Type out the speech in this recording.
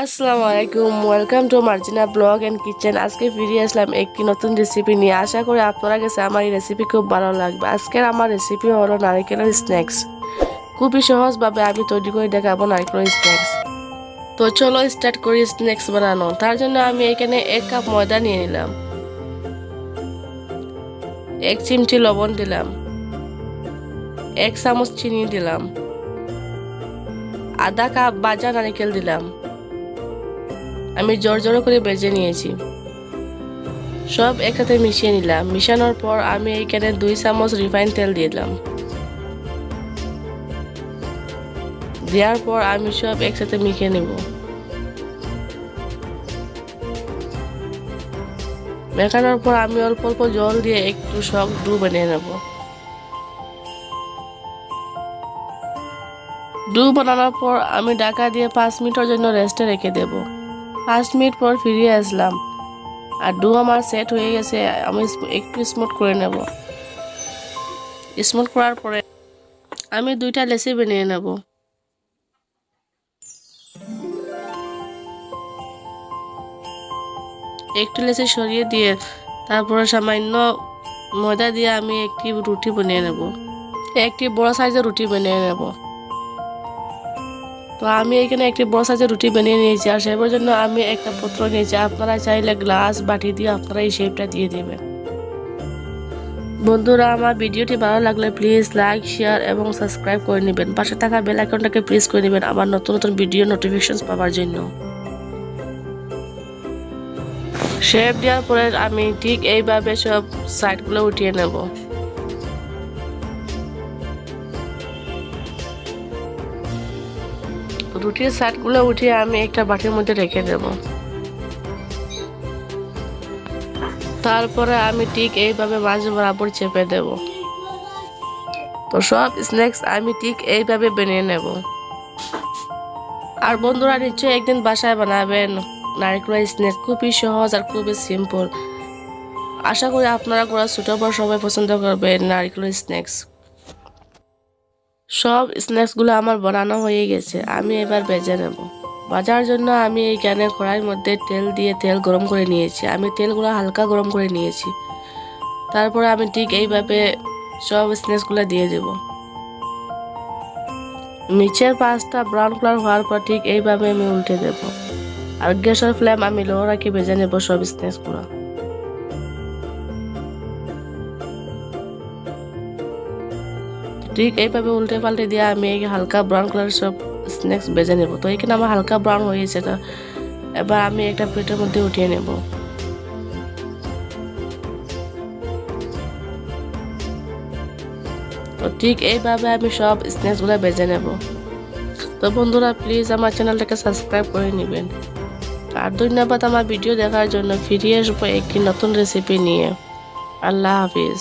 আসসালামু আলাইকুম, welcome to Marjina blog and kitchen. আজকে ফিরে আসলাম একটি নতুন রেসিপি নিয়ে। আশা করি আপনারা কাছে আমার এই রেসিপি খুব ভালো লাগবে। আজকের আমার রেসিপি হলো নারকেলের স্ন্যাক্স। খুবই সহজভাবে আমি তৈরি করে দেখাবো নারকেলের স্ন্যাক্স। তো চলো স্টার্ট করি স্ন্যাক্স বানানো। তার জন্য আমি এখানে 1 কাপ ময়দা নিয়ে নিলাম, 1 চিমটি লবণ দিলাম, 1 চামচ চিনি দিলাম, আধা কাপ ভাজা নারকেল দিলাম। আমি জোর করে ভেজে নিয়েছি। সব একসাথে মিশিয়ে নিলাম। মিশানোর পর আমি এখানে 2 চামচ রিফাইন তেল দিলাম। দেওয়ার পর আমি সব একসাথে মিশিয়ে নেব। মেখানোর পর আমি অল্প অল্প জল দিয়ে একটু শক্ত ডো বানিয়ে নেব। ডো বানানোর পর আমি ঢাকা দিয়ে 5 মিনিটের জন্য রেস্টে রেখে দেব। 5 মিনিট পর ফিরে আসলাম আর ডো আমার সেট হয়ে গেছে। আমি একটু স্মুথ করে নেব। স্মুথ করার পরে আমি 2টা লেচি বানিয়ে নেব। একটু লেচি সরিয়ে দিয়ে তারপরে সামান্য ময়দা দিয়ে আমি একটি রুটি বানিয়ে নেব। একটি বড় সাইজের রুটি বানিয়ে নেব। তো আমি এখানে একটি বড় সাইজের রুটি বানিয়ে নিয়েছি আর সেটার জন্য আমি একটা পাত্র নিয়েছি। আপনারা চাইলে গ্লাস বাটি দিয়ে আপনারা এই শেপটা দিয়ে দেবেন। বন্ধুরা, আমার ভিডিওটি ভালো লাগলে প্লিজ লাইক, শেয়ার এবং সাবস্ক্রাইব করে নেবেন। পাশে থাকা বেল আইকনটাকে প্রেস করে নেবেন আমার নতুন নতুন ভিডিও নোটিফিকেশন পাওয়ার জন্য। শেপ দেওয়ার পরে আমি ঠিক এইভাবে সব সাইডগুলো উঠিয়ে নেব। রুটির সাইডগুলো উঠিয়ে আমি একটা বাটির মধ্যে রেখে দেব। তারপরে আমি ঠিক এইভাবে মাছ বরাবর চেপে দেব। তো সব স্ন্যাক্স আমি ঠিক এইভাবে বানিয়ে নেব। আর বন্ধুরা, নিশ্চয়ই একদিন বাসায় বানাবেন নারকেলের স্ন্যাক্স। খুবই সহজ আর খুবই সিম্পল। আশা করি আপনারা ছোট বড় সবাই পছন্দ করবেন নারকেলের স্ন্যাক্স। সব স্ন্যাক্সগুলো আমার বানানো হয়ে গেছে। আমি এবার ভেজে নেব। ভাজার জন্য আমি এইখানে কড়াইয়ের মধ্যে তেল দিয়ে তেল গরম করে নিয়েছি। আমি তেলগুলো হালকা গরম করে নিয়েছি। তারপরে আমি ঠিক এইভাবে সব স্ন্যাক্সগুলো দিয়ে দেব। নিচের পাঁচটা ব্রাউন কালার হওয়ার পর ঠিক এইভাবে আমি উল্টে দেব। আর গ্যাসের ফ্লেম আমি লো রাখি ভেজে নেব সব স্ন্যাক্সগুলো। ঠিক এইভাবে উল্টে পাল্টে দিয়ে আমি হালকা ব্রাউন কালার সব স্ন্যাক্স ভেজে নেব। তো এখানে আমার হালকা ব্রাউন হয়েছে। তো এবার আমি একটা প্লেটের মধ্যে উঠিয়ে নেব। তো ঠিক এইভাবে আমি সব স্ন্যাক্সগুলো ভেজে নেব। তো বন্ধুরা, প্লিজ আমার চ্যানেলটাকে সাবস্ক্রাইব করে নেবেন। আর ধন্যবাদ আমার ভিডিও দেখার জন্য। ফিরে আসবো একটি নতুন রেসিপি নিয়ে। আল্লাহ হাফিজ।